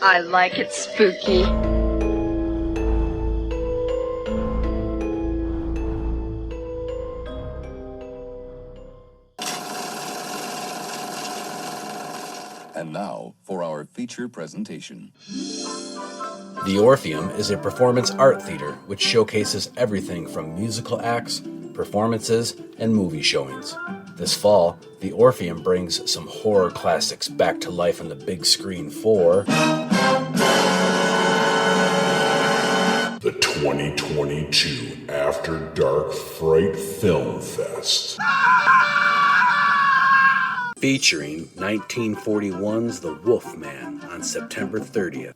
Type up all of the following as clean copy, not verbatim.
I like it spooky. And now for our feature presentation. The Orpheum is a performance art theater which showcases everything from musical acts, performances, and movie showings. This fall, the Orpheum brings some horror classics back to life on the big screen for the 2022 After Dark Fright Film Fest. featuring 1941's The Wolfman on September 30th,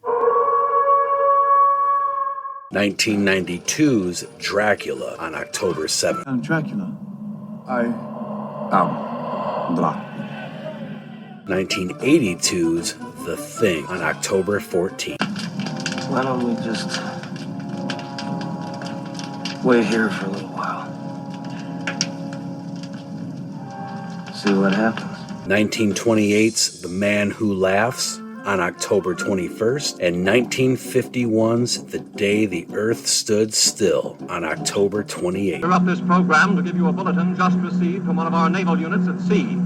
1992's Dracula on October 7th. I'm Dracula. I am Dracula. 1982's The Thing on October 14th. Why don't we just wait here for a little while? See what happens. 1928's The Man Who Laughs on October 21st, and 1951's The Day the Earth Stood Still on October 28th. Interrupt this program to give you a bulletin just received from one of our naval units at sea.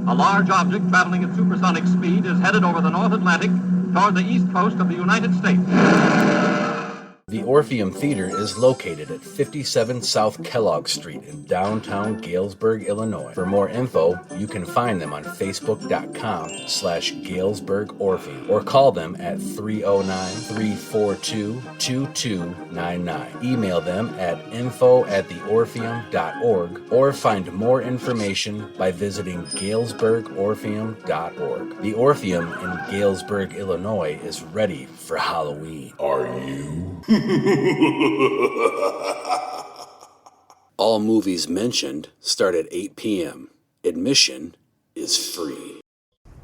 A large object traveling at supersonic speed is headed over the North Atlantic toward the east coast of the United States. The Orpheum Theater is located at 57 South Kellogg Street in downtown Galesburg, Illinois. For more info, you can find them on Facebook.com/Galesburg Orpheum or call them at 309-342-2299. Email them at info@theorpheum.org or find more information by visiting galesburgorpheum.org. The Orpheum in Galesburg, Illinois is ready for Halloween. Are you? All movies mentioned start at 8 p.m. Admission is free.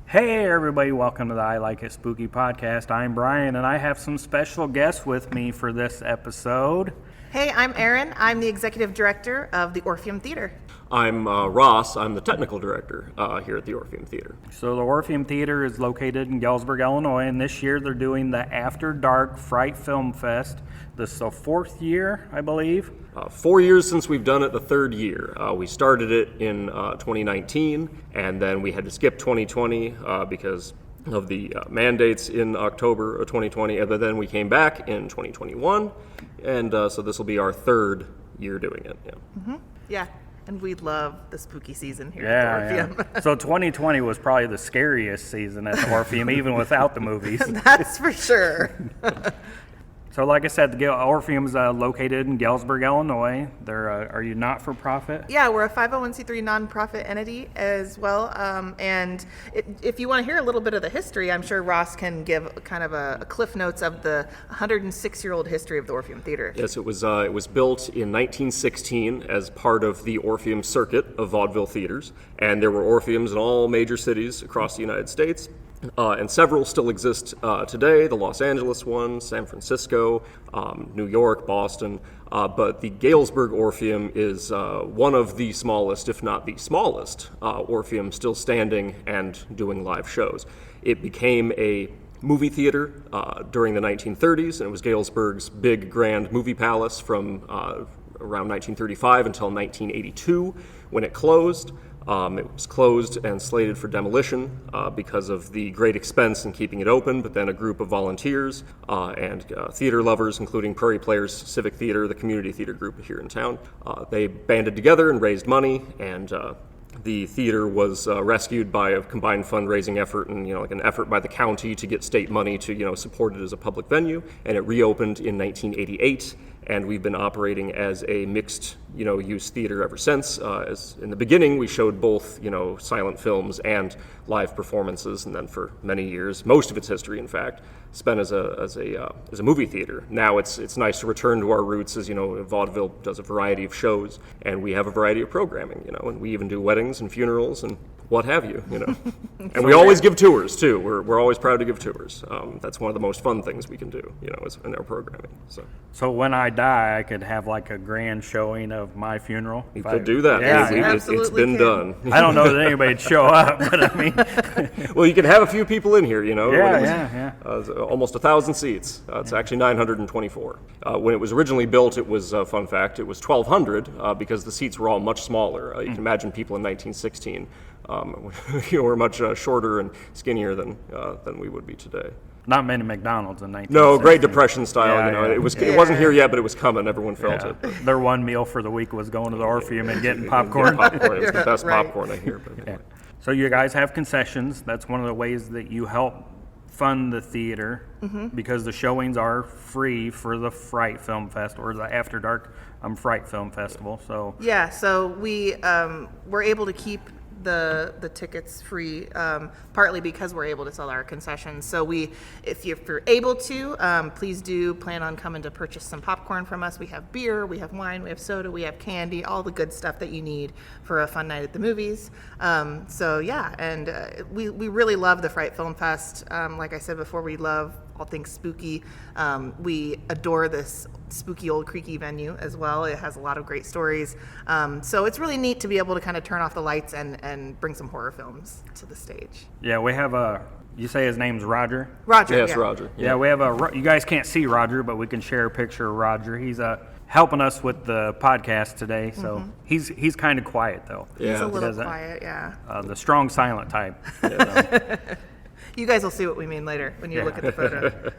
Hey everybody, welcome to the I Like It Spooky podcast. I'm Brian and I have some special guests with me for this episode. Hey, I'm Erin. I'm the executive director of the Orpheum Theater. I'm Ross. I'm the technical director here at the Orpheum Theater. So the Orpheum Theater is located in Galesburg, Illinois, and this year they're doing the After Dark Fright Film Fest. This is the fourth year, I believe. 4 years since we've done it, the third year. We started it in 2019, and then we had to skip 2020 because of the mandates in October of 2020, and then we came back in 2021, and so this will be our third year doing it. Yeah. Mm-hmm. Yeah. And we love the spooky season here at the Orpheum. Yeah. So 2020 was probably the scariest season at the Orpheum, even without the movies. That's for sure. So like I said, the Orpheum is located in Galesburg, Illinois. Are you not-for-profit? Yeah, we're a 501c3 nonprofit entity as well. And if you want to hear a little bit of the history, I'm sure Ross can give kind of a cliff notes of the 106-year-old history of the Orpheum Theater. Yes, it was built in 1916 as part of the Orpheum Circuit of vaudeville theaters, and there were Orpheums in all major cities across the United States. And several still exist today, the Los Angeles one, San Francisco, New York, Boston, but the Galesburg Orpheum is one of the smallest, if not the smallest, Orpheum still standing and doing live shows. It became a movie theater during the 1930s, and it was Galesburg's big grand movie palace from around 1935 until 1982 when it closed. It was closed and slated for demolition because of the great expense in keeping it open, but then a group of volunteers and theater lovers, including Prairie Players Civic Theater, the community theater group here in town, they banded together and raised money, and the theater was rescued by a combined fundraising effort and, like an effort by the county to get state money to, support it as a public venue, and it reopened in 1988. And we've been operating as a mixed, use theater ever since. As in the beginning, we showed both, silent films and live performances, and then for many years, most of its history, in fact, spent as a movie theater. Now it's nice to return to our roots, as vaudeville does a variety of shows, and we have a variety of programming, and we even do weddings and funerals and what have you, And we always give tours too. We're always proud to give tours. That's one of the most fun things we can do, is in our programming. So when I die, I could have like a grand showing of my funeral. You could do that. Yeah, It's been done. I don't know that anybody'd show up, but I mean. Well, you can have a few people in here, you know. Yeah. It's almost 1,000 seats. It's actually 924. When it was originally built, it was, fun fact, it was 1,200 because the seats were all much smaller. You can imagine people in 1916 were much shorter and skinnier than we would be today. Not many McDonald's in 1960. No, Great Depression style. Yeah, yeah. It wasn't here yet, but it was coming. Everyone felt it. Their one meal for the week was going to the Orpheum and getting popcorn. It was the best popcorn I hear. But anyway. So you guys have concessions. That's one of the ways that you help fund the theater because the showings are free for the Fright Film Fest or the After Dark Fright Film Festival. So so we were able to keep the tickets free, partly because we're able to sell our concessions. So if you're able to, please do plan on coming to purchase some popcorn from us. We have beer, we have wine, we have soda, we have candy, all the good stuff that you need for a fun night at the movies. We really love the Fright Film Fest. Like I said before, we love all things spooky. We adore this spooky old creaky venue as well. It has a lot of great stories. So it's really neat to be able to kind of turn off the lights and bring some horror films to the stage. Yeah, we have you say his name's Roger? Roger, yes, yeah. Roger. Yeah, we have you guys can't see Roger, but we can share a picture of Roger. He's helping us with the podcast today, so he's kind of quiet though. Yeah. He's a little quiet, yeah. The strong silent type. You guys will see what we mean later when you look at the photo.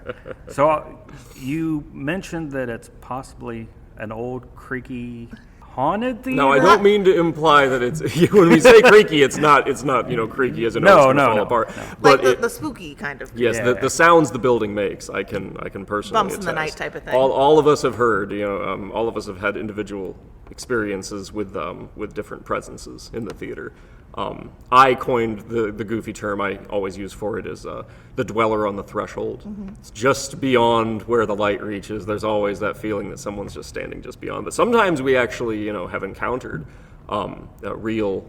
So you mentioned that it's possibly an old creaky haunted theater? No, I don't mean to imply that it's when we say creaky, it's not creaky as in it's going to fall apart. No. But like the spooky kind of. Yes, the sounds the building makes, I can personally bumps in attest. the night type of thing. All of us have heard, all of us have had individual experiences with different presences in the theater. I coined the goofy term I always use for it is the dweller on the threshold. It's just beyond where the light reaches. There's always that feeling that someone's just standing just beyond. But sometimes we actually, have encountered real,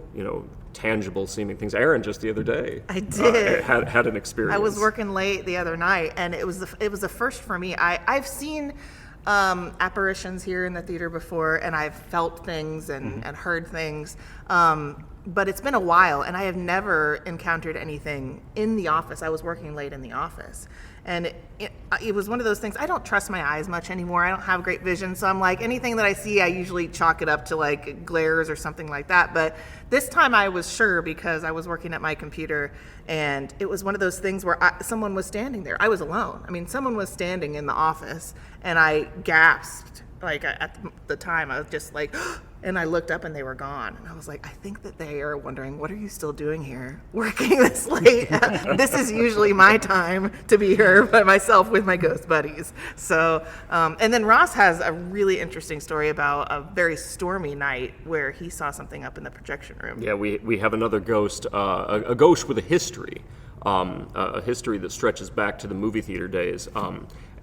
tangible seeming things. Aaron just the other day, I did had an experience. I was working late the other night, and it was a first for me. I've seen apparitions here in the theater before, and I've felt things and heard things. But it's been a while, and I have never encountered anything in the office. I was working late in the office, and it was one of those things. I don't trust my eyes much anymore. I don't have great vision, so I'm like, anything that I see, I usually chalk it up to like glares or something like that. But this time I was sure because I was working at my computer, and it was one of those things where someone was standing there. I was alone. I mean, someone was standing in the office, and I gasped. Like at the time, I was just like, and I looked up and they were gone. And I was like, I think that they are wondering, what are you still doing here, working this late? This is usually my time to be here by myself with my ghost buddies. So, and then Ross has a really interesting story about a very stormy night where he saw something up in the projection room. Yeah, we have another ghost, a ghost with a history that stretches back to the movie theater days.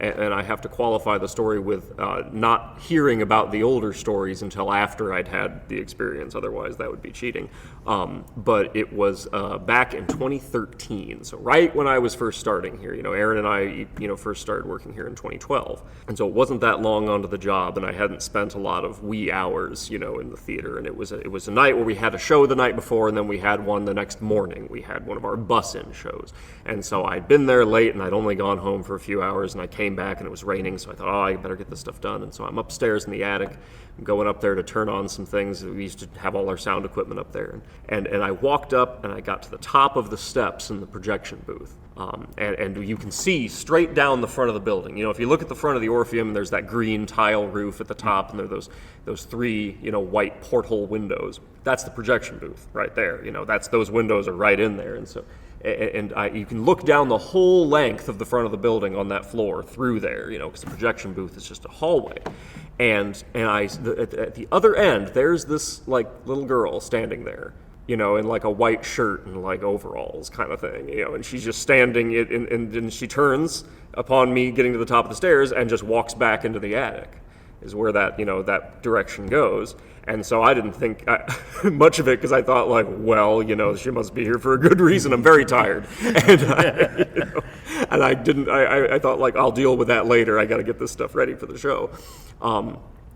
And I have to qualify the story with not hearing about the older stories until after I'd had the experience. Otherwise, that would be cheating. But it was back in 2013, so right when I was first starting here. Aaron and I, first started working here in 2012, and so it wasn't that long onto the job, and I hadn't spent a lot of wee hours, in the theater. And it was a night where we had a show the night before, and then we had one the next morning. We had one of our bus-in shows, and so I'd been there late, and I'd only gone home for a few hours, and I came back and it was raining, so I thought, I better get this stuff done. And so I'm upstairs in the attic. I'm going up there to turn on some things. We used to have all our sound equipment up there. And I walked up and I got to the top of the steps in the projection booth. And you can see straight down the front of the building. If you look at the front of the Orpheum, there's that green tile roof at the top, and there are those three, white porthole windows. That's the projection booth right there. Those windows are right in there. And so you can look down the whole length of the front of the building on that floor through there, because the projection booth is just a hallway. And at the other end, there's this little girl standing there, in like a white shirt and like overalls kind of thing, and she's just standing and she turns upon me getting to the top of the stairs and just walks back into the attic. is where that, that direction goes. And so I didn't think much of it because I thought like, well, she must be here for a good reason. I'm very tired. And I thought like, I'll deal with that later. I got to get this stuff ready for the show.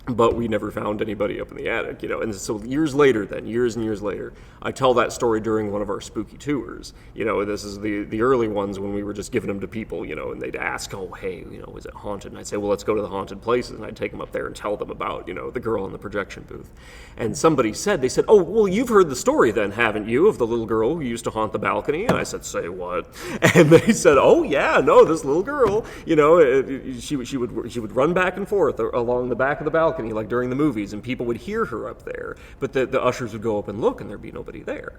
But we never found anybody up in the attic, And so years and years later, I tell that story during one of our spooky tours. This is the early ones when we were just giving them to people, and they'd ask, oh, hey, is it haunted? And I'd say, well, let's go to the haunted places. And I'd take them up there and tell them about, the girl in the projection booth. And somebody said, oh, well, you've heard the story then, haven't you, of the little girl who used to haunt the balcony? And I said, say what? And they said, oh, yeah, no, this little girl, she would run back and forth along the back of the balcony, like during the movies, and people would hear her up there, but the ushers would go up and look and there'd be nobody there,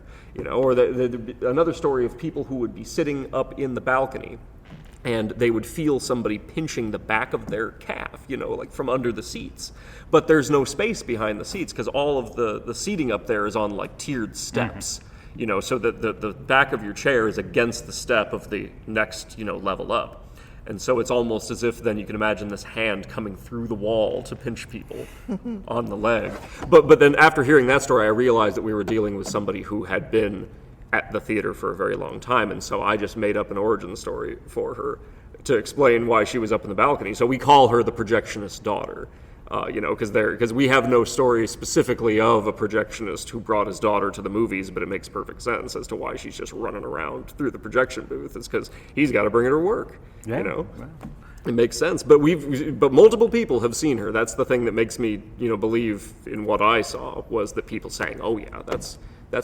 or another story of people who would be sitting up in the balcony and they would feel somebody pinching the back of their calf, like from under the seats, but there's no space behind the seats because all of the seating up there is on like tiered steps. So that the back of your chair is against the step of the next level up. And so it's almost as if then you can imagine this hand coming through the wall to pinch people on the leg. But then after hearing that story, I realized that we were dealing with somebody who had been at the theater for a very long time. And so I just made up an origin story for her to explain why she was up in the balcony. So we call her the projectionist's daughter. Because we have no story specifically of a projectionist who brought his daughter to the movies, but it makes perfect sense as to why she's just running around through the projection booth. It's because he's got to bring her to work. Wow. It makes sense. But multiple people have seen her. That's the thing that makes me, believe in what I saw, was that people saying, "Oh yeah, that's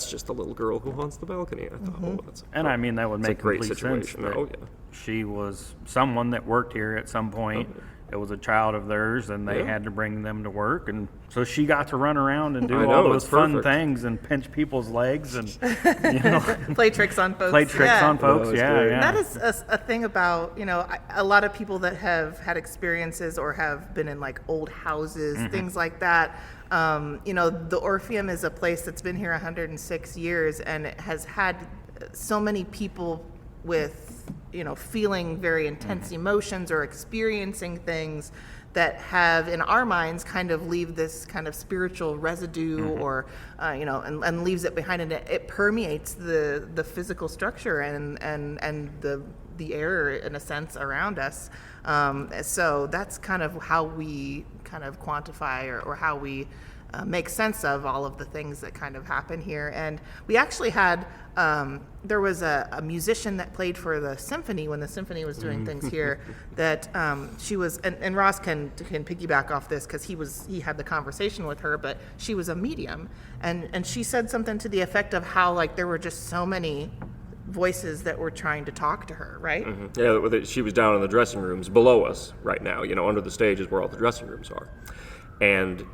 just the little girl who haunts the balcony." I thought, that would make a great complete situation. sense. Oh yeah, she was someone that worked here at some point. Oh, yeah. It was a child of theirs, and they had to bring them to work, and so she got to run around and do all those fun things and pinch people's legs and play tricks on folks. That is a thing about a lot of people that have had experiences or have been in like old houses, things like that. The Orpheum is a place that's been here 106 years, and it has had so many people with feeling very intense emotions or experiencing things that have in our minds kind of leave this kind of spiritual residue or and leaves it behind, and it permeates the physical structure and the air in a sense around us. So that's kind of how we kind of quantify or how we make sense of all of the things that kind of happen here. And we actually had there was a musician that played for the symphony when the symphony was doing things here that she was, and Ross can piggyback off this because he had the conversation with her, but she was a medium, and she said something to the effect of how like there were just so many voices that were trying to talk to her, right? Yeah, she was down in the dressing rooms below us right now, under the stage is where all the dressing rooms are. And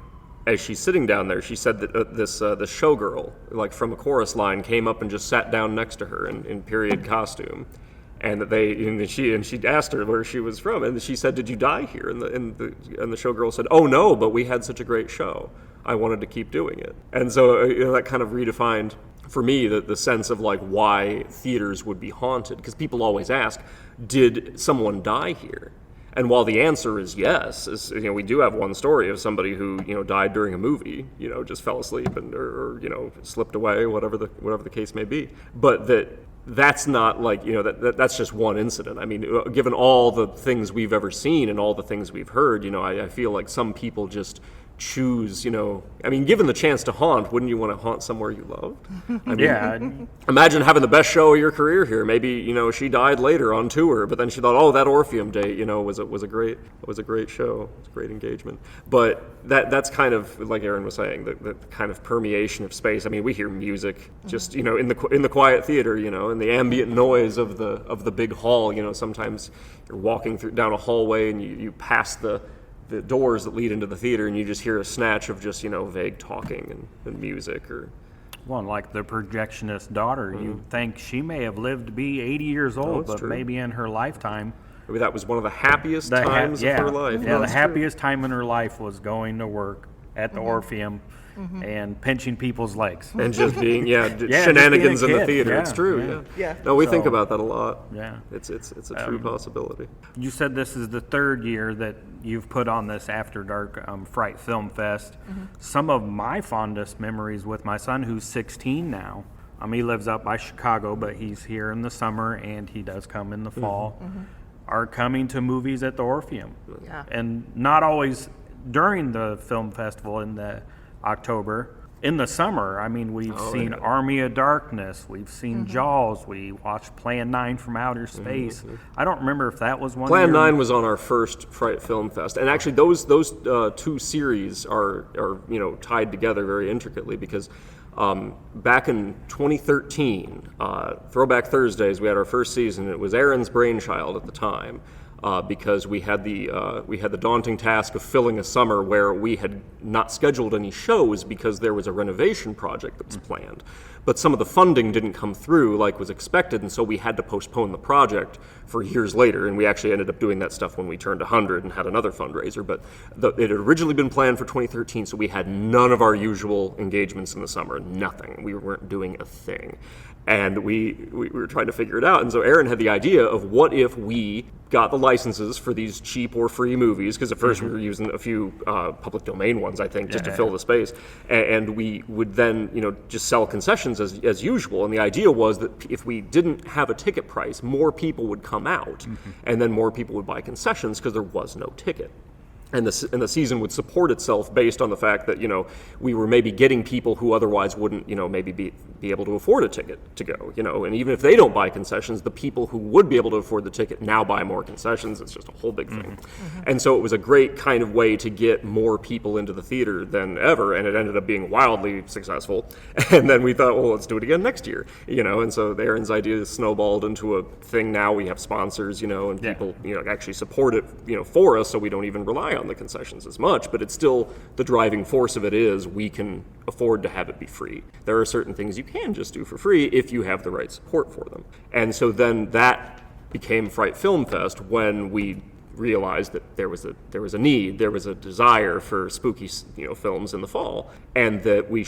as she's sitting down there, she said that this showgirl, like from a chorus line, came up and just sat down next to her in period costume, and that she asked her where she was from, and she said, "Did you die here?" And the showgirl said, "Oh no, but we had such a great show. I wanted to keep doing it." And so that kind of redefined for me the sense of like why theaters would be haunted, because people always ask, "Did someone die here?" And while the answer is yes, we do have one story of somebody who died during a movie, just fell asleep or slipped away, whatever the case may be. But that's not like that's just one incident. I mean, given all the things we've ever seen and all the things we've heard, I feel like some people just choose, given the chance to haunt, wouldn't you want to haunt somewhere you loved? Imagine having the best show of your career here. Maybe, she died later on tour, but then she thought, oh, that Orpheum date, was a great show. It was a great engagement. But that's kind of, like Aaron was saying, the kind of permeation of space. I mean, we hear music just, in the quiet theater, and the ambient noise of the big hall. Sometimes you're walking down a hallway and you pass the doors that lead into the theater, and you just hear a snatch of just vague talking and music. Or like the projectionist's daughter, you think she may have lived to be 80 years old, but true. Maybe in her lifetime, maybe that was one of the happiest times of her life. Yeah, the happiest time in her life was going to work at the Orpheum and pinching people's legs. And just being, just shenanigans being in a the kid. theater. Yeah, It's true, Yeah. No, we think So- about that a lot. Yeah. It's a true possibility. You said this is the third year that you've put on this After Dark Fright Film Fest. Some of my fondest memories with my son, who's 16 now, he lives up by Chicago, but he's here in the summer and he does come in the fall, are coming to movies at the Orpheum. Yeah. And not always during the film festival in the October. In the summer, we've seen Army of Darkness, we've seen Jaws, we watched Plan 9 from Outer Space. I don't remember if that was one Plan year. 9 was on our first Fright Film Fest, and actually those two series are tied together very intricately because back in 2013, Throwback Thursdays, we had our first season. It was Aaron's brainchild at the time. Because we had the daunting task of filling a summer where we had not scheduled any shows because there was a renovation project that was planned. But some of the funding didn't come through like was expected, and so we had to postpone the project for years later, and we actually ended up doing that stuff when we turned 100 and had another fundraiser. But it had originally been planned for 2013, so we had none of our usual engagements in the summer, nothing. We weren't doing a thing. And we were trying to figure it out. And so Aaron had the idea of what if we got the licenses for these cheap or free movies, because at first we were using a few public domain ones, I think, just to fill the space. And we would then, just sell concessions as usual. And the idea was that if we didn't have a ticket price, more people would come out, and then more people would buy concessions because there was no ticket. And the season would support itself based on the fact that, we were maybe getting people who otherwise wouldn't, maybe be able to afford a ticket to go, and even if they don't buy concessions, the people who would be able to afford the ticket now buy more concessions. It's just a whole big thing. And so it was a great kind of way to get more people into the theater than ever, and it ended up being wildly successful. And then we thought, well, let's do it again next year, and so Aaron's idea snowballed into a thing. Now we have sponsors, and people, actually support it, for us, so we don't even rely on the concessions as much, but it's still the driving force of it is we can afford to have it be free. There are certain things you can just do for free if you have the right support for them. And so then that became Fright Film Fest when we realized that there was a need, there was a desire for spooky, films in the fall, and that we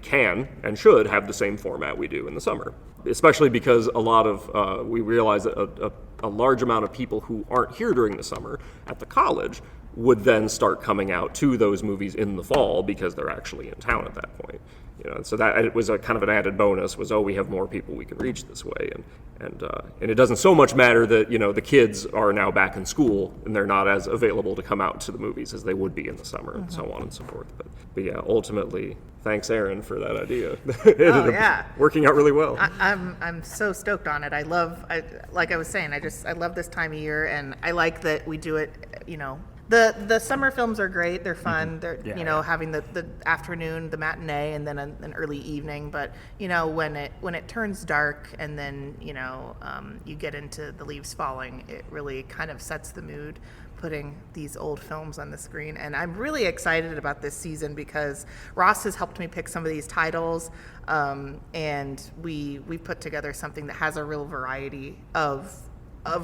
can and should have the same format we do in the summer. Especially because a lot of we realized that a large amount of people who aren't here during the summer at the college would then start coming out to those movies in the fall because they're actually in town at that point. So that it was a kind of an added bonus was, we have more people we can reach this way. And it doesn't so much matter that, the kids are now back in school and they're not as available to come out to the movies as they would be in the summer and so on and so forth. But yeah, ultimately, thanks Aaron for that idea. It ended up working out really well. I'm so stoked on it. Like I was saying, I love this time of year, and I like that we do it, The summer films are great. They're fun. They're having the afternoon, the matinee, and then an early evening. But when it turns dark and then you get into the leaves falling, it really kind of sets the mood, putting these old films on the screen. And I'm really excited about this season because Ross has helped me pick some of these titles, and we put together something that has a real variety of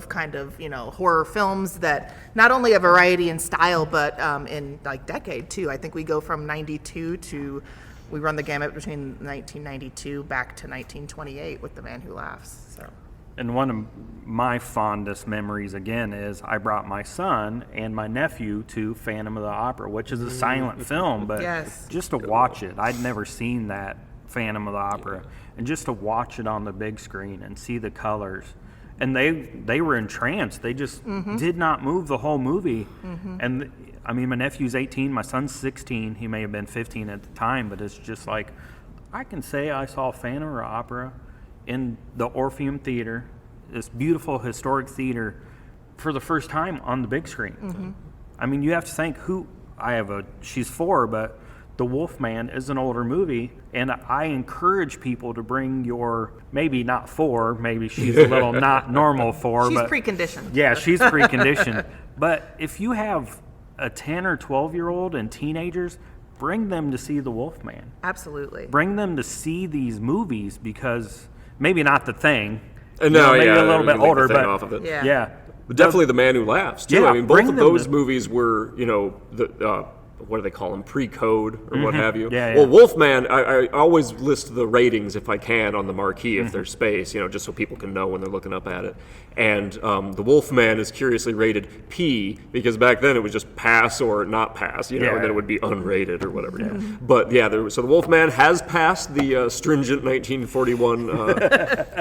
kind of horror films that not only a variety in style but in like decade too. I think we go from 92 to we run the gamut between 1992 back to 1928 with The Man Who Laughs. So. And one of my fondest memories again is I brought my son and my nephew to Phantom of the Opera, which is a silent film, but just to watch it, I'd never seen that Phantom of the Opera, and just to watch it on the big screen and see the colors. And they were entranced. They just did not move the whole movie. And my nephew's 18, my son's 16. He may have been 15 at the time, but it's just like, I can say I saw Phantom of the Opera in the Orpheum Theater, this beautiful historic theater, for the first time on the big screen. You have to think she's 4, but The Wolfman is an older movie, and I encourage people to bring maybe not 4, maybe she's a little not normal 4. She's but preconditioned. Yeah, she's preconditioned. But if you have a 10 or 12-year-old and teenagers, bring them to see The Wolfman. Absolutely. Bring them to see these movies because maybe not The Thing. Maybe a little bit older, but off of it. Yeah. But definitely The Man Who Laughs, too. Yeah, both of those movies were, what do they call them, pre-code or what have you. Yeah, yeah. Well, Wolfman, I always list the ratings if I can on the marquee if there's space, just so people can know when they're looking up at it. And the Wolfman is curiously rated P because back then it was just pass or not pass, and then it would be unrated or whatever. Yeah. But yeah, so the Wolfman has passed the stringent 1941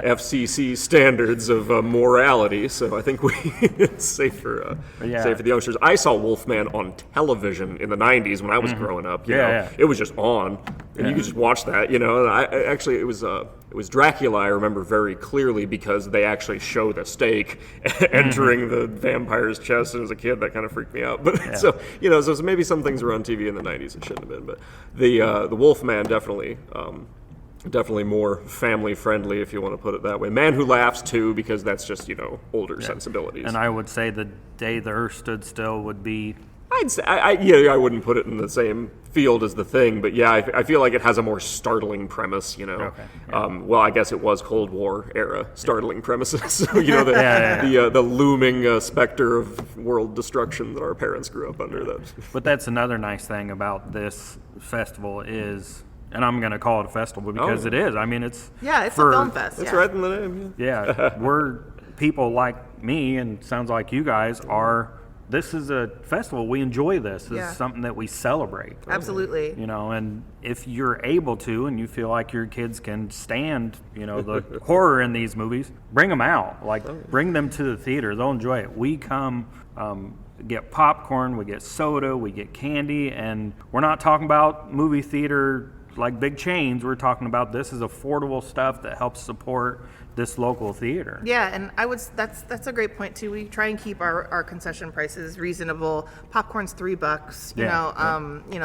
FCC standards of morality, so I think it's safe for the youngsters. I saw Wolfman on television in the 90s when I was growing up. You know, it was just on, and you could just watch that. And it was Dracula. I remember very clearly because they actually show the stake entering the vampire's chest, and as a kid that kind of freaked me out. But so maybe some things were on TV in the 90s it shouldn't have been. But the Wolfman definitely more family friendly, if you want to put it that way. Man Who Laughs too, because that's just older sensibilities. And I would say The Day the Earth Stood Still would be. I'd say I wouldn't put it in the same field as The Thing, but I feel like it has a more startling premise. Okay. Well, I guess it was Cold War era startling premises. So the looming specter of world destruction that our parents grew up under. But that's another nice thing about this festival is. And I'm going to call it a festival because it is. I mean, it's a film fest. That's right in the name. Yeah, we're people like me, and sounds like you guys are. This is a festival. We enjoy this. This is something that we celebrate. Absolutely. And if you're able to, and you feel like your kids can stand, the horror in these movies, bring them out. Bring them to the theater. They'll enjoy it. We come. Get popcorn. We get soda. We get candy, and we're not talking about movie theater. Like big chains, we're talking about this is affordable stuff that helps support this local theater. Yeah, and that's a great point too. We try and keep our concession prices reasonable. Popcorn's $3,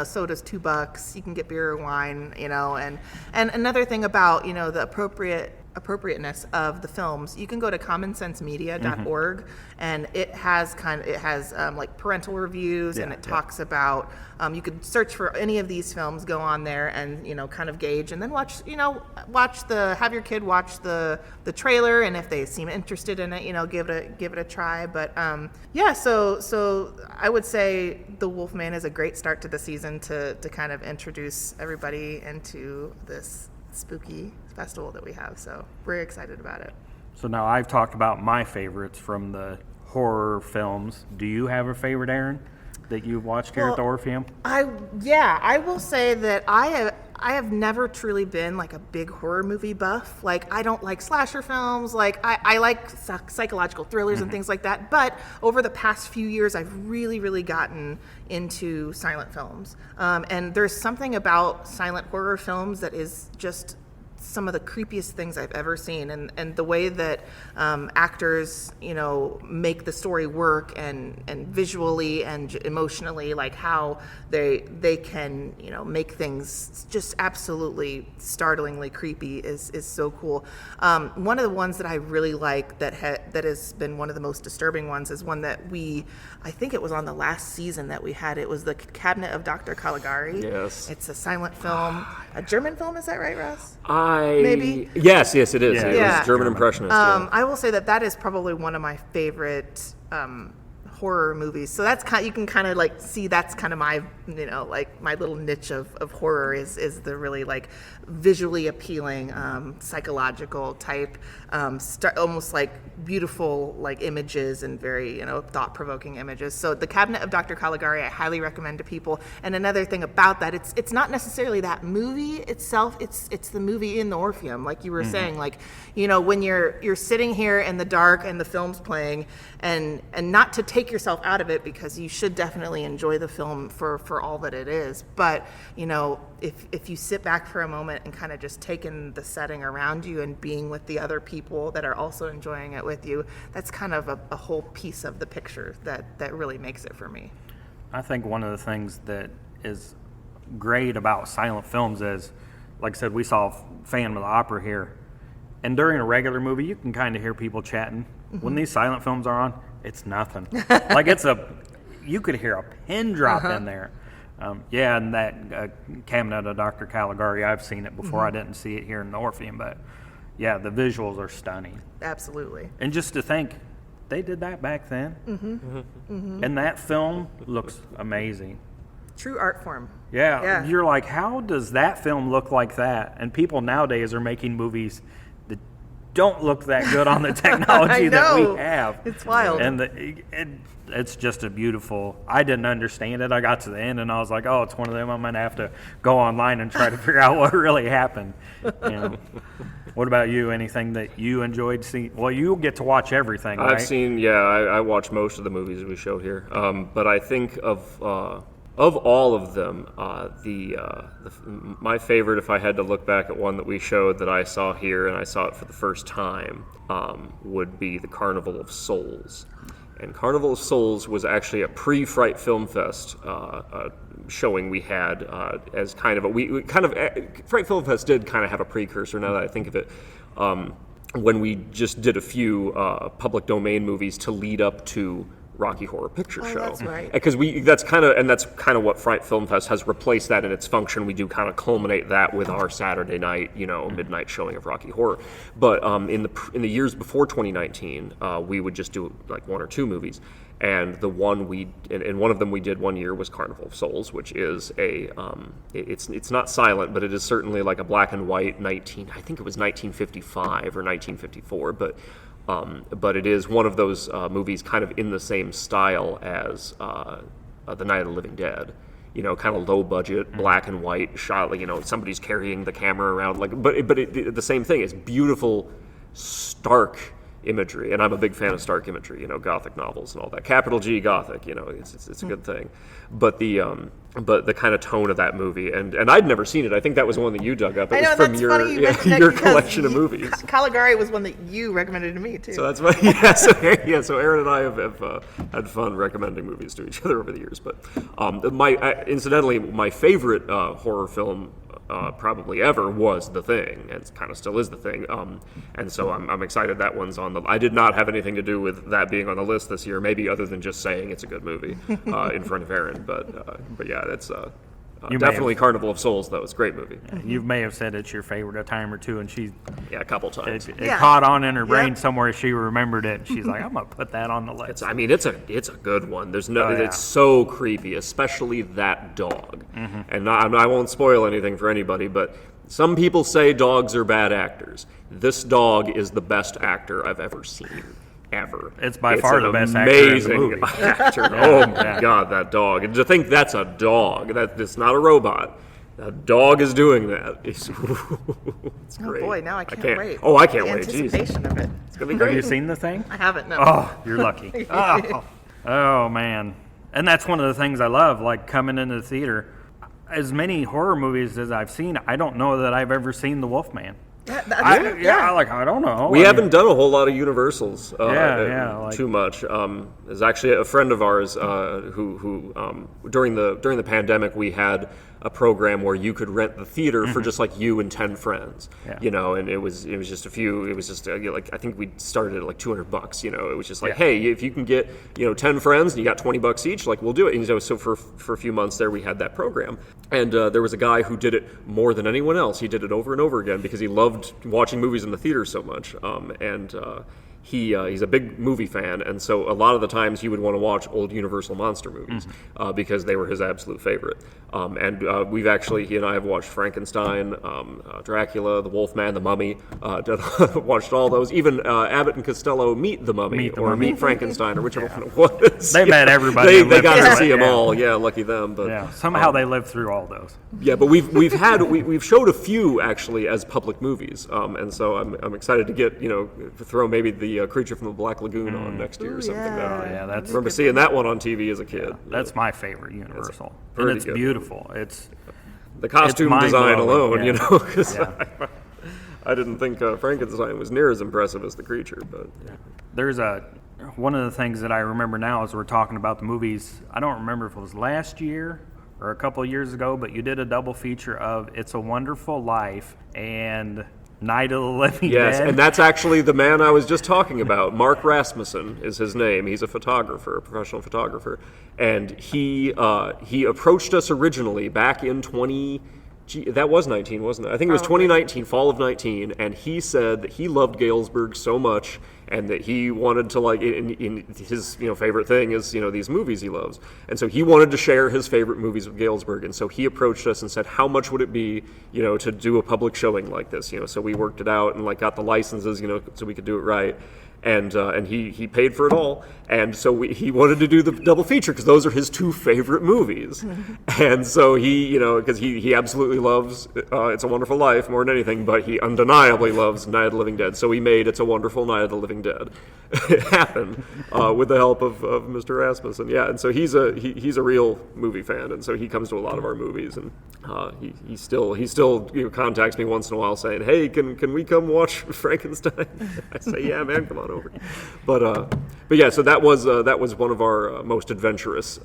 soda's $2. You can get beer or wine, and another thing about the appropriateness of the films, you can go to commonsensemedia.org and it has like parental reviews and it talks about you could search for any of these films, go on there and kind of gauge, and then have your kid watch the trailer, and if they seem interested in it, give it a try. But so I would say The Wolfman is a great start to the season to kind of introduce everybody into this spooky festival that we have, so we're excited about it. So now I've talked about my favorites from the horror films. Do you have a favorite, Aaron, that you've watched here at the Orpheum? I will say that I have never truly been like a big horror movie buff. Like, I don't like slasher films. Like, I like psychological thrillers and things like that. But over the past few years, I've really, really gotten into silent films. And there's something about silent horror films that is just some of the creepiest things I've ever seen, and the way that actors make the story work and visually and emotionally, like how they can make things just absolutely startlingly creepy is so cool. One of the ones that I really like that has been one of the most disturbing ones is one that I think it was on the last season that we had. It was The Cabinet of Dr. Caligari. Yes. It's a silent film, a German film. Is that right, Russ? Maybe. Yes, it is. Yeah. It was German Impressionist. I will say that is probably one of my favorite horror movies. So that's you can kind of like see that's kind of my like my little niche of horror is the really like visually appealing psychological type almost like beautiful like images and very thought-provoking images. So The Cabinet of Dr. Caligari I highly recommend to people. And another thing about that, it's not necessarily that movie itself, it's the movie in the Orpheum, like you were saying, like when you're sitting here in the dark and the film's playing, and not to take yourself out of it, because you should definitely enjoy the film for all that it is, but if you sit back for a moment and kind of just take in the setting around you and being with the other people that are also enjoying it with you, that's kind of a whole piece of the picture that really makes it for me. I think one of the things that is great about silent films is, like I said, we saw Phantom of the Opera here, and during a regular movie you can kind of hear people chatting. When these silent films are on, it's nothing. Like you could hear a pin drop in there. And that Cabinet of Dr. Caligari, I've seen it before. I didn't see it here in the Orpheum, but yeah, the visuals are stunning. Absolutely. And just to think, they did that back then. And that film looks amazing. True art form. Yeah, you're like, how does that film look like that? And people nowadays are making movies that don't look that good on the technology that we have. It's wild. And it's just a beautiful, I didn't understand it. I got to the end and I was like, oh, it's one of them. I'm going to have to go online and try to figure out what really happened. What about you? Anything that you enjoyed seeing? Well, you get to watch everything, right? I've seen, I watch most of the movies we show here. But I think of all of them, my favorite, if I had to look back at one that we showed that I saw here and I saw it for the first time, would be the Carnival of Souls. And Carnival of Souls was actually a pre-Fright Film Fest showing we had as kind of Fright Film Fest did kind of have a precursor, now that I think of it, when we just did a few public domain movies to lead up to Rocky Horror Picture Show. That's right. Because that's kind of what Fright Film Fest has replaced that in its function. We do kind of culminate that with our Saturday night, midnight showing of Rocky Horror. But in the years before 2019, we would just do like one or two movies. And the one one of them we did one year was Carnival of Souls, which is it's not silent, but it is certainly like a black and white I think it was 1955 or 1954, but it is one of those movies kind of in the same style as The Night of the Living Dead. Kind of low budget, black and white shot, somebody's carrying the camera around, but the same thing. It's beautiful, stark imagery, and I'm a big fan of stark imagery, Gothic novels and all that. Capital G Gothic, it's a good thing. But the kind of tone of that movie, and I'd never seen it. I think that was one that you dug up. It was from your collection of movies. Caligari was one that you recommended to me too. So that's funny. So Aaron and I have had fun recommending movies to each other over the years. But incidentally, my favorite horror film probably ever was The Thing, and it kind of still is The Thing. And so I'm excited that one's on the. I did not have anything to do with that being on the list this year, maybe other than just saying it's a good movie in front of Aaron. But yeah, that's definitely Carnival of Souls, though. It's a great movie. You may have said it's your favorite a time or two, and a couple times. It caught on in her brain somewhere. She remembered it. And she's like, I'm gonna put that on the list. It's a good one. It's so creepy, especially that dog. Mm-hmm. And I won't spoil anything for anybody, but some people say dogs are bad actors. This dog is the best actor I've ever seen. Ever. It's by far the best actor in the movie. Actor. Oh my God, that dog! And to think that's a dog, that it's not a robot. A dog is doing that. It's great. Oh boy, now I can't wait. Oh, I can't wait. Anticipation of it. It's gonna be great. Have you seen The Thing? I haven't. No. Oh, you're lucky. Oh man, and that's one of the things I love. Like coming into the theater, as many horror movies as I've seen, I don't know that I've ever seen The Wolfman. I don't know. We haven't done a whole lot of Universals too much. There's actually a friend of ours who during the pandemic we had a program where you could rent the theater for just like you and 10 friends, and it was just a few. It was just I think we started at like $200. It was just like, hey, if you can get 10 friends and you got $20 each, like we'll do it. And so for a few months there we had that program, and there was a guy who did it more than anyone else. He did it over and over again because he loved watching movies in the theater so much, He's a big movie fan, and so a lot of the times he would want to watch old Universal monster movies because they were his absolute favorite. We've actually, he and I have watched Frankenstein, Dracula, The Wolfman, The Mummy, watched all those. Even Abbott and Costello Meet the Mummy Meet Frankenstein, or whichever one it was. They met everybody. They got to see them all. Yeah, lucky them. But somehow they lived through all those. Yeah, but we've showed a few actually as public movies, and so I'm excited to get throw maybe the Creature from the Black Lagoon on next year or something. I remember seeing that one on TV as a kid. That's my favorite Universal, and it's beautiful. It's the costume design alone, because I didn't think Frankenstein was near as impressive as the creature. But there's one of the things that I remember now as we're talking about the movies. I don't remember if it was last year or a couple of years ago, but you did a double feature of It's a Wonderful Life and Night of the Living Dead. Yes, and that's actually the man I was just talking about. Mark Rasmussen is his name. He's a photographer, a professional photographer. And he approached us originally back in that was 19, wasn't it? I think it was 2019, fall of 19, and he said that he loved Galesburg so much and that he wanted to like in his favorite thing is these movies he loves, and so he wanted to share his favorite movies with Galesburg, and so he approached us and said, how much would it be to do a public showing like this, so we worked it out and like got the licenses so we could do it right. And he paid for it all, and so he wanted to do the double feature because those are his two favorite movies, and so because he absolutely loves It's a Wonderful Life more than anything, but he undeniably loves Night of the Living Dead. So he made It's a Wonderful Night of the Living Dead happen with the help of Mr. Rasmussen. Yeah, and so he's a real movie fan, and so he comes to a lot of our movies, and he still contacts me once in a while saying, hey, can we come watch Frankenstein? I say, yeah, man, come on over. But yeah, so that was one of our most adventurous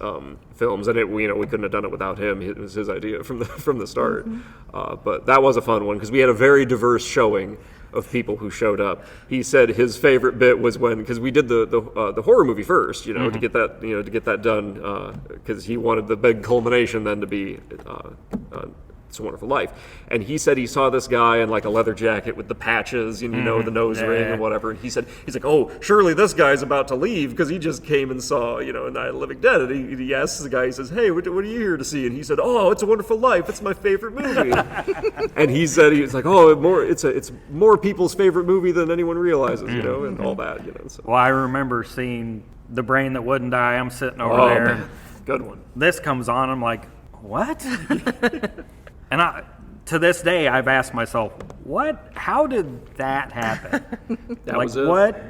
films, and we couldn't have done it without him. It was his idea from the start. But that was a fun one because we had a very diverse showing of people who showed up. He said his favorite bit was because we did the horror movie first, to get that done, because he wanted the big culmination then to be It's a Wonderful Life. And he said he saw this guy in like a leather jacket with the patches and the nose ring and whatever. And he's like, oh, surely this guy's about to leave because he just came and saw Night of the Living Dead. And he asks the guy, he says, hey, what are you here to see? And he said, oh, It's a Wonderful Life. It's my favorite movie. And he said, he was like, oh, it's more people's favorite movie than anyone realizes, and all that. So. Well, I remember seeing The Brain That Wouldn't Die. I'm sitting over there. Man. Good one. This comes on. I'm like, what? And to this day, I've asked myself, how did that happen? That like, was it. What?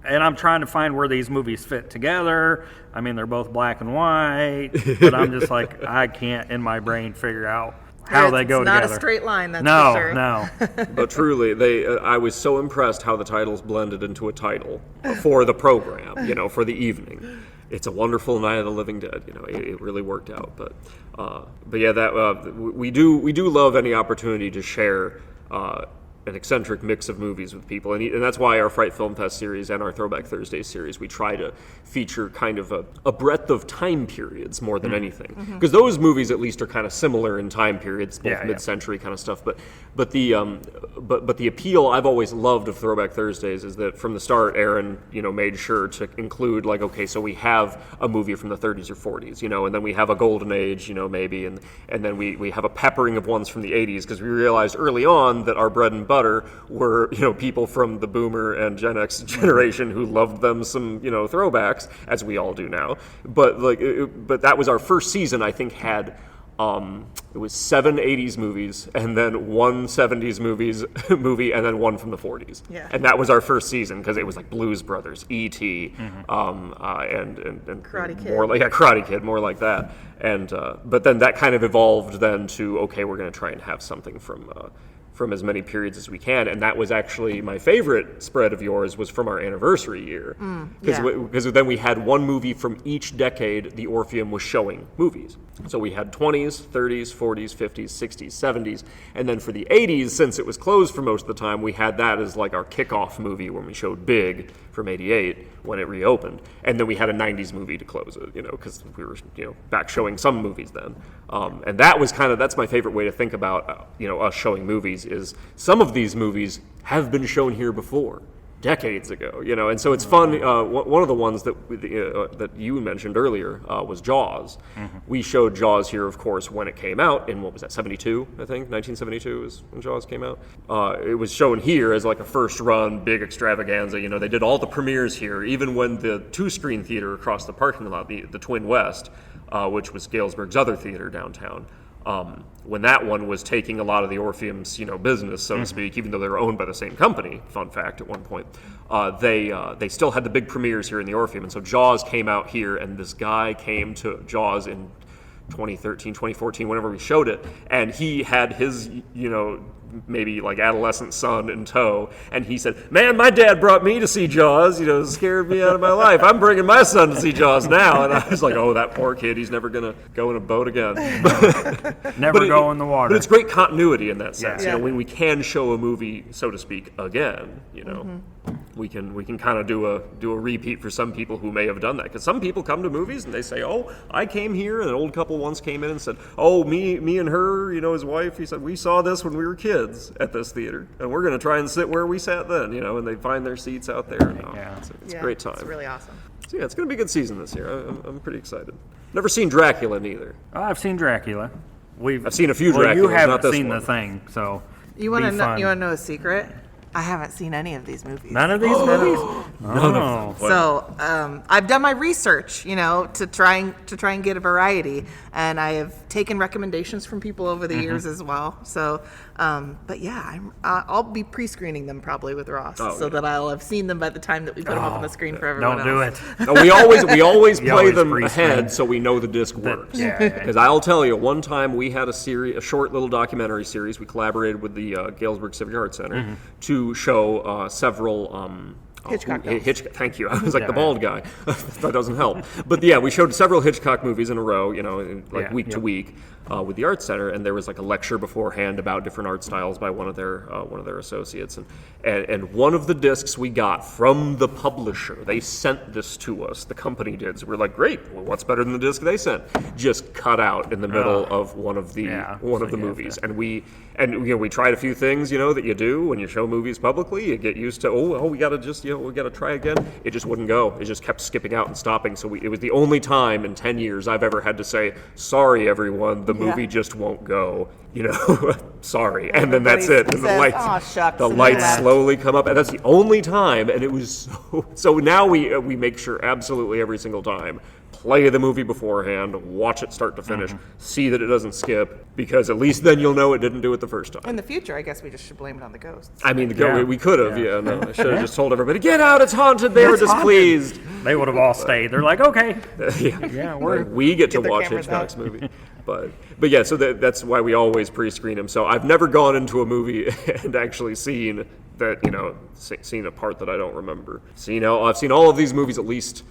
And I'm trying to find where these movies fit together. I mean, they're both black and white, but I'm just like, I can't in my brain figure out how they go together. It's not a straight line, that's for sure. No. But truly, I was so impressed how the titles blended into a title for the program, for the evening. It's a Wonderful Night of the Living Dead. It really worked out. But yeah, that we do love any opportunity to share an eccentric mix of movies with people, and that's why our Fright Film Fest series and our Throwback Thursday series, we try to feature kind of a breadth of time periods more than anything, because those movies at least are kind of similar in time periods, both mid-century kind of stuff. But the appeal I've always loved of Throwback Thursdays is that from the start, Aaron made sure to include like, okay, so we have a movie from the 30s or 40s, and then we have a golden age, maybe, and then we have a peppering of ones from the 80s, because we realized early on that our bread and butter were people from the Boomer and Gen X generation who loved them some throwbacks, as we all do now. But but that was our first season. I think had it was 7 80s movies and then one 70s movie and then one from the 40s. Yeah. And that was our first season because it was like Blues Brothers, E.T., and Karate Kid. More like Karate Kid, more like that. And but then that kind of evolved then to, okay, we're going to try and have something from as many periods as we can, and that was actually my favorite spread of yours was from our anniversary year, because then we had one movie from each decade the Orpheum was showing movies. So we had 20s, 30s, 40s, 50s, 60s, 70s, and then for the 80s, since it was closed for most of the time, we had that as like our kickoff movie when we showed Big from '88 when it reopened, and then we had a 90s movie to close it, because we were back showing some movies then, and that was that's my favorite way to think about us showing movies. Is some of these movies have been shown here before, decades ago, and so it's fun. One of the ones that you mentioned earlier was Jaws. We showed Jaws here, of course, when it came out in, what was that, 72, I think? 1972 is when Jaws came out. It was shown here as like a first run, big extravaganza. They did all the premieres here, even when the 2-screen theater across the parking lot, the Twin West, which was Galesburg's other theater downtown, when that one was taking a lot of the Orpheum's, business, so to speak, even though they were owned by the same company, fun fact, at one point, they still had the big premieres here in the Orpheum. And so Jaws came out here, and this guy came to Jaws in 2013, 2014, whenever we showed it, and he had his, maybe like adolescent son in tow, and he said, man, my dad brought me to see Jaws, scared me out of my life. I'm bringing my son to see Jaws now. And I was like, oh, that poor kid, he's never gonna go in a boat again. Never go in the water. But it's great continuity in that sense, Yeah. when we can show a movie, so to speak, again, we can kind of do a repeat for some people who may have done that, because some people come to movies and they say, oh, I came here, and an old couple once came in and said, oh, me and her, his wife, he said, we saw this when we were kids at this theater, and we're going to try and sit where we sat then, and they find their seats out there. And, it's a great time. It's really awesome. So yeah, it's going to be a good season this year. I'm pretty excited. Never seen Dracula neither. Oh, I've seen Dracula. I've seen a few Draculas. You haven't not this seen one. The Thing, so You want to know? You want to know a secret? I haven't seen any of these movies. None of these movies? None of them. So I've done my research, to try and get a variety, and I have taken recommendations from people over the years as well. So, but yeah, I'll be pre-screening them probably with Ross, that I'll have seen them by the time that we put them up on the screen for everyone Don't else. do it. No, we always play always them pre-screen. ahead so we know the disc works. Yeah. Because I'll tell you, one time we had a short little documentary series. We collaborated with the Galesburg Civic Arts Center to show several. Hitchcock films. Thank you. I was like the bald guy. That doesn't help. But yeah, we showed several Hitchcock movies in a row, week to week, with the Arts Center, and there was like a lecture beforehand about different art styles by one of their associates, and one of the discs we got from the publisher. They sent this to us. The company did. So we're like, great. Well, what's better than the disc they sent? Just cut out in the middle of one of the movies, and we tried a few things that you do when you show movies publicly. You get used to we got to we got to try again. It just wouldn't go. It just kept skipping out and stopping. So it was the only time in 10 years I've ever had to say, sorry everyone, the movie just won't go. Sorry. And then that's it. And the lights slowly come up, and that's the only time. And it was so now we make sure absolutely every single time, play the movie beforehand, watch it start to finish, see that it doesn't skip, because at least then you'll know it didn't do it the first time. In the future, I guess we just should blame it on the ghosts. I mean, we could have, I should have just told everybody, get out, it's haunted, they were displeased. They would have all stayed. They're like, okay. We get to the watch cameras Hitchcock's out. movie. But yeah, so that's why we always pre-screen them. So I've never gone into a movie and actually seen that, seen a part that I don't remember. So, I've seen all of these movies at least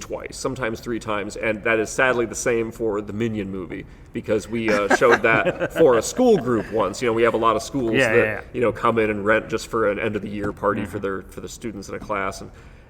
twice, sometimes 3 times, and that is sadly the same for the Minion movie, because we showed that for a school group once. We have a lot of schools that come in and rent just for an end of the year party for the students in a class,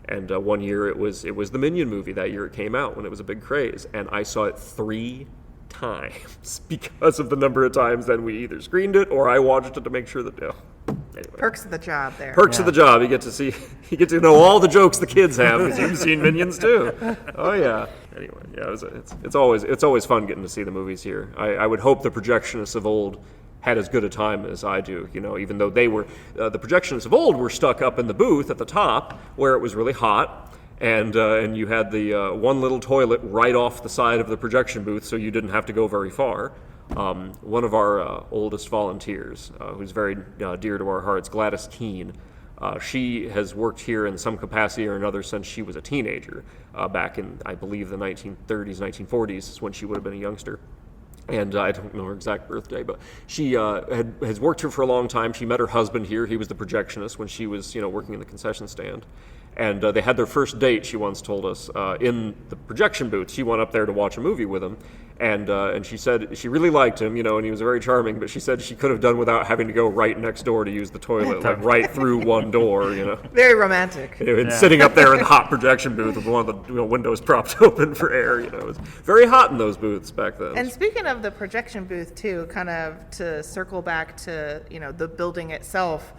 and one year it was the Minion movie. That year it came out when it was a big craze, and I saw it 3 times because of the number of times then we either screened it or I watched it to make sure that anyway. Perks of the job there. Perks of the job. You get to know all the jokes the kids have, because you've seen Minions too. Oh yeah. Anyway, yeah, it's always fun getting to see the movies here. I would hope the projectionists of old had as good a time as I do. Even though they were the projectionists of old were stuck up in the booth at the top where it was really hot. And you had the one little toilet right off the side of the projection booth, so you didn't have to go very far. One of our oldest volunteers, who's very dear to our hearts, Gladys Keene, she has worked here in some capacity or another since she was a teenager, back in, I believe, the 1930s, 1940s, is when she would have been a youngster. And I don't know her exact birthday, but she has worked here for a long time. She met her husband here. He was the projectionist when she was, working in the concession stand. And they had their first date, she once told us, in the projection booth. She went up there to watch a movie with him. And she said she really liked him, and he was very charming, but she said she could have done without having to go right next door to use the toilet, like right through one door, Very romantic. And sitting up there in the hot projection booth with one of the windows propped open for air, it was very hot in those booths back then. And speaking of the projection booth too, kind of to circle back to, the building itself,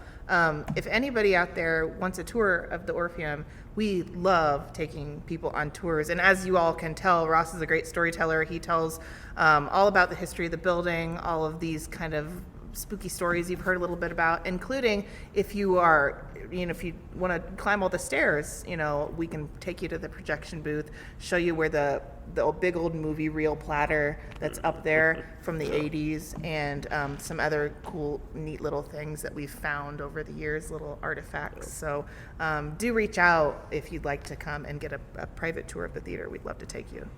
if anybody out there wants a tour of the Orpheum, we love taking people on tours. And as you all can tell, Ross is a great storyteller. He tells all about the history of the building, all of these kind of spooky stories you've heard a little bit about, including if you are, if you want to climb all the stairs, we can take you to the projection booth, show you where the big old movie reel platter that's up there from the 80s, and some other cool, neat little things that we've found over the years, little artifacts. So do reach out if you'd like to come and get a private tour of the theater. We'd love to take you.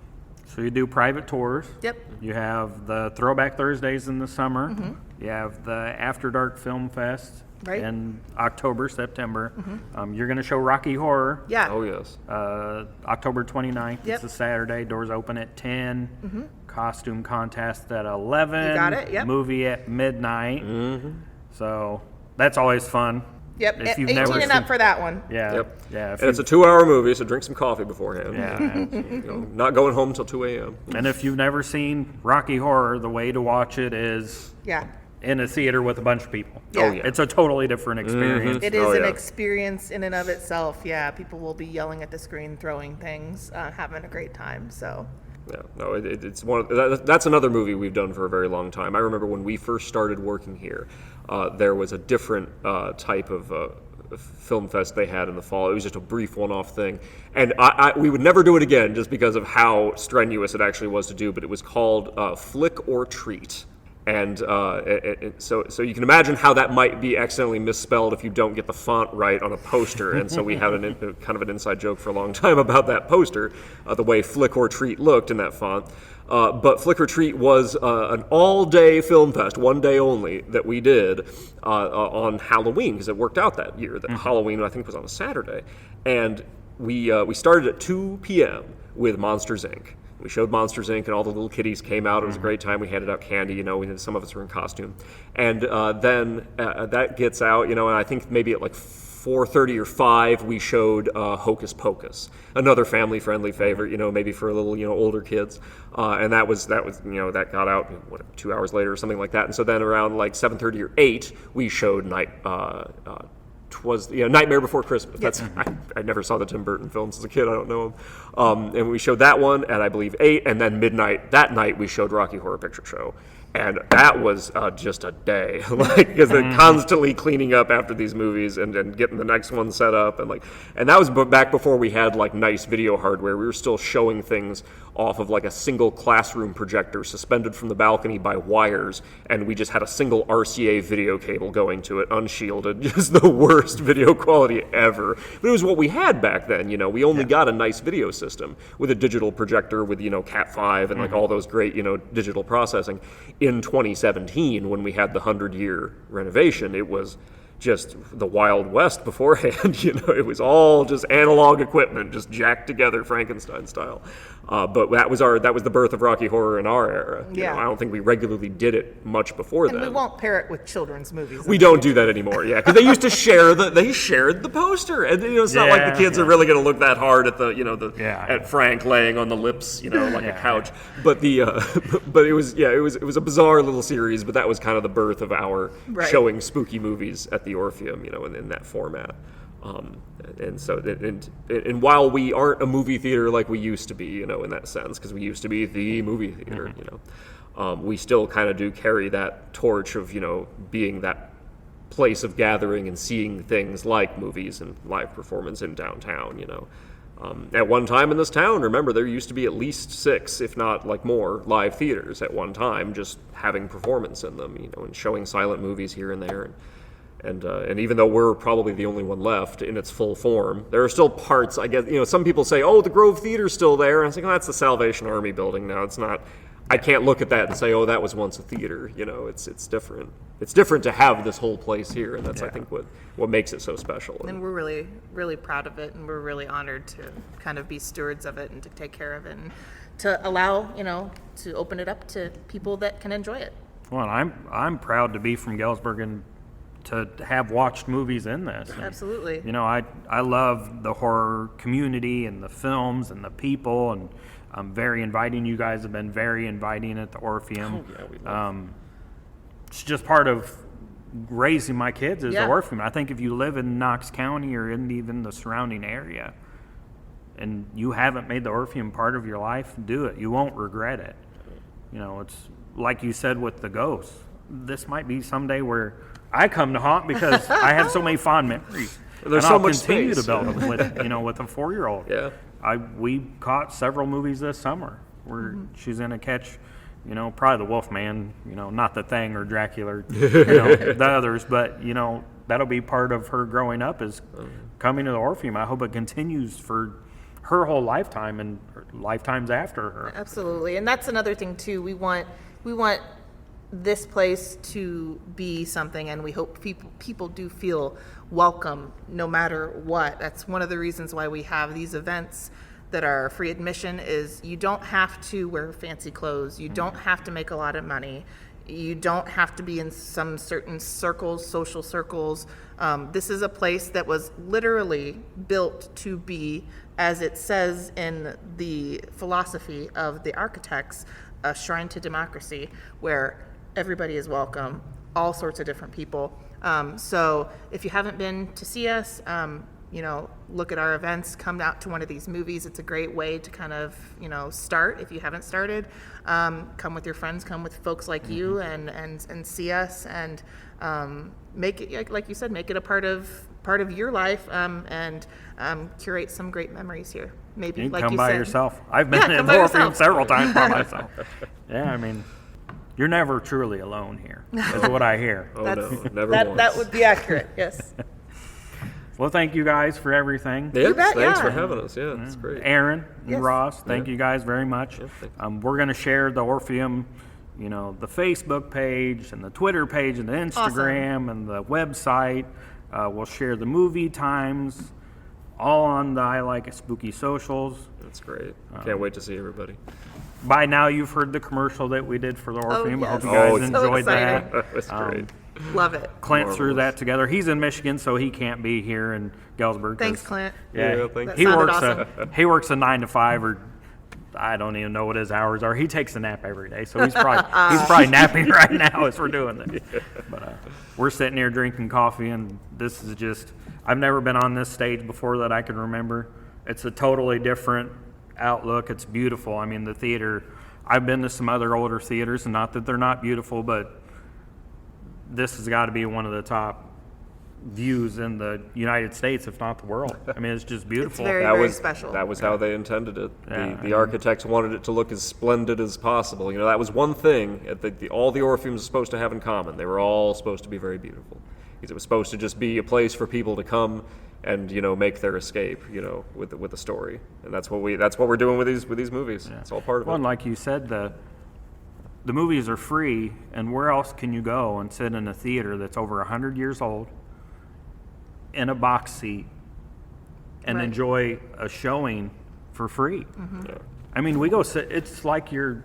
So you do private tours. Yep. You have the Throwback Thursdays in the summer. Mm-hmm. You have the After Dark Film Fest in October, September. Mm-hmm. You're going to show Rocky Horror. Yeah. Oh, yes. October 29th. Yep. It's a Saturday. Doors open at 10. Mm-hmm. Costume contest at 11. You got it, yep. Movie at midnight. Mm-hmm. So that's always fun. Yep, If you've 18 never and up seen- for that one. Yeah. Yep. Yeah. If And it's a you've- 2-hour movie, so drink some coffee beforehand. yeah. Not going home till 2 a.m. And if you've never seen Rocky Horror, the way to watch it is Yeah. in a theater with a bunch of people. Yeah. Oh, yeah. It's a totally different experience. It is Oh, an yeah. experience in and of itself. Yeah, people will be yelling at the screen, throwing things, having a great time. So, Yeah, no, it's one. That's another movie we've done for a very long time. I remember when we first started working here, there was a different type of film fest they had in the fall. It was just a brief one-off thing, and we would never do it again just because of how strenuous it actually was to do. But it was called Flick or Treat. And so you can imagine how that might be accidentally misspelled if you don't get the font right on a poster. And so we had kind of an inside joke for a long time about that poster, the way Flick or Treat looked in that font. But Flick or Treat was an all-day film fest, one day only, that we did on Halloween, because it worked out that year. That Halloween, I think, was on a Saturday. And we started at 2 p.m. with Monsters, Inc. We showed Monsters, Inc., and all the little kiddies came out. It was a great time. We handed out candy, some of us were in costume. And then that gets out, and I think maybe at like 4:30 or 5, we showed Hocus Pocus, another family-friendly favorite, maybe for a little, older kids. And that got out 2 hours later or something like that. And so then around like 7:30 or 8, we showed Nightmare Before Christmas. That's I never saw the Tim Burton films as a kid. I don't know them. And we showed that one at, I believe, 8, and then midnight that night we showed Rocky Horror Picture Show. And that was just a day, because they're constantly cleaning up after these movies and getting the next one set up, and that was back before we had nice video hardware. We were still showing things off of a single classroom projector suspended from the balcony by wires, and we just had a single RCA video cable going to it, unshielded, just the worst video quality ever. But it was what we had back then. We only got a nice video system with a digital projector with Cat 5 and all those great digital processing. In 2017, when we had the 100-year renovation, it was just the Wild West beforehand. It was all just analog equipment, just jacked together Frankenstein style. But that was the birth of Rocky Horror in our era. Yeah. I don't think we regularly did it much before and then. we won't pair it with children's movies. We don't do that anymore, because they used to share they shared the poster, and it's not like the kids are really going to look that hard at at Frank laying on the lips, a couch. But but it was a bizarre little series. But that was kind of the birth of our showing spooky movies at the Orpheum, in that format. And so, and while we aren't a movie theater like we used to be, in that sense, because we used to be the movie theater, we still kind of do carry that torch of, being that place of gathering and seeing things like movies and live performance in downtown, At one time in this town, remember, there used to be at least 6, if not more, live theaters at one time, just having performance in them, and showing silent movies here and there. And even though we're probably the only one left in its full form, there are still parts, I guess, some people say, oh, the Grove Theater's still there. And I was like, oh, that's the Salvation Army building now. It's not, I can't look at that and say, oh, that was once a theater. It's different. It's different to have this whole place here. And that's, I think, what makes it so special. And we're really, really proud of it. And we're really honored to kind of be stewards of it and to take care of it and to allow, to open it up to people that can enjoy it. Well, I'm proud to be from Galesburg and to have watched movies in this. Absolutely. I love the horror community and the films and the people, and I'm very inviting. You guys have been very inviting at the Orpheum. Oh, yeah, we love it's just part of raising my kids is Yeah. the Orpheum. I think if you live in Knox County or in even the surrounding area and you haven't made the Orpheum part of your life, do it. You won't regret it. It's like you said with the ghosts. This might be someday where I come to haunt because I have so many fond memories. There's and so I'll much continue space. to build them with with a 4-year-old. Yeah. We caught several movies this summer where she's gonna catch, probably the Wolfman, not the Thing or Dracula, or, the others, but that'll be part of her growing up is coming to the Orpheum. I hope it continues for her whole lifetime and lifetimes after her. Absolutely. And that's another thing too. We want this place to be something, and we hope people do feel welcome no matter what. That's one of the reasons why we have these events that are free admission is you don't have to wear fancy clothes. You don't have to make a lot of money. You don't have to be in some certain circles, social circles. This is a place that was literally built to be, as it says in the philosophy of the architects, a shrine to democracy, where everybody is welcome, all sorts of different people. So if you haven't been to see us, look at our events, come out to one of these movies. It's a great way to kind of, start if you haven't started. Come with your friends, come with folks like you and see us, and make it, like you said, make it a part of your life, and curate some great memories here. Maybe You can like come you by said. yourself. I've been Yeah, in come by Orpheum yourself. several times by myself. Yeah, I mean, you're never truly alone here, is what I hear. Oh, no, never that once. would be accurate. Yes. Well, thank you guys for everything. Yeah, You bet, thanks yeah. for having us. Yeah, it's great. Aaron and Yes. Ross, thank you guys very much. Yeah, thank We're going to share the Orpheum, the Facebook page and the Twitter page and the Instagram and the website. We'll share the movie times, all on the I Like It Spooky socials. That's great. Can't wait to see everybody. By now, you've heard the commercial that we did for the Orpheum. I hope you yes. guys Oh, so enjoyed exciting. that. That's great. Love it. Clint threw Marvelous. that together. He's in Michigan, so he can't be here in Galesburg. 'cause- Thanks, Clint. Yeah, thank That he sounded works awesome. he works a 9 to 5, or I don't even know what his hours are. He takes a nap every day, so he's probably napping right now as we're doing this. But we're sitting here drinking coffee, and this is just, I've never been on this stage before that I can remember. It's a totally different outlook. It's beautiful. I mean, the theater, I've been to some other older theaters, and not that they're not beautiful, but this has got to be one of the top views in the United States, if not the world. I mean, it's just beautiful. very- That was special. That was how they intended it. Yeah, The architects wanted it to look as splendid as possible. That was one thing that all the Orpheums are supposed to have in common. They were all supposed to be very beautiful, because it was supposed to just be a place for people to come and make their escape, with the story. And that's what we're doing with these movies. It's all part of Well, it. and like you said, the movies are free, and where else can you go and sit in a theater that's over 100 years old, in a box seat, and Right. enjoy a showing for free? Yeah. I mean, we go sit. It's like your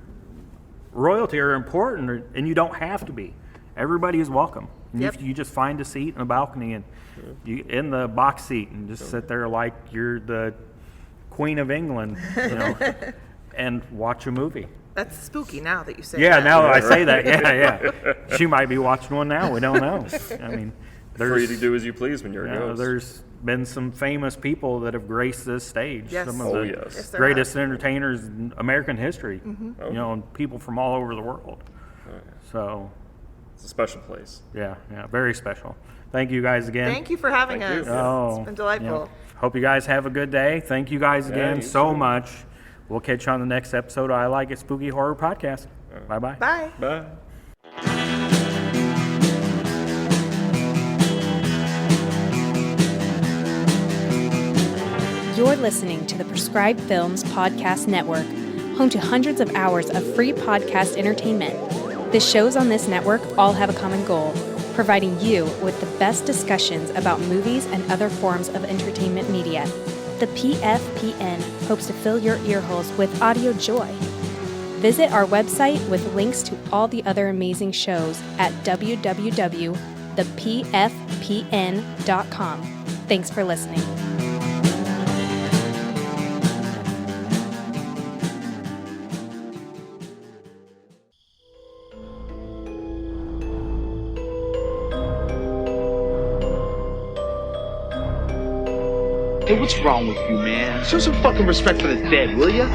royalty are important, and you don't have to be. Everybody is welcome. And Yep. you just find a seat in a balcony, and you in the box seat, and just sit there like you're the Queen of England, and watch a movie. That's spooky now that you say Yeah, that. now that I say that, yeah. She might be watching one now. We don't know. I mean, Free to do as you please when you're a ghost. there's been some famous people that have graced this stage. Yes. Some of Oh, the yes. Yes, there greatest entertainers in American history. And people from all over the world. So, It's a special place. yeah, very special. Thank you guys again. Thank you for having Thank you. us. Oh, It's been delightful. yeah. Hope you guys have a good day. Thank you guys again you so too. much. We'll catch you on the next episode of I Like It Spooky Horror Podcast. Bye-bye. Bye. Bye. You're listening to the Prescribed Films Podcast Network, home to hundreds of hours of free podcast entertainment. The shows on this network all have a common goal, providing you with the best discussions about movies and other forms of entertainment media. The PFPN hopes to fill your earholes with audio joy. Visit our website with links to all the other amazing shows at www.thepfpn.com. Thanks for listening. Hey, what's wrong with you, man? Show some fucking respect for the dead, will ya?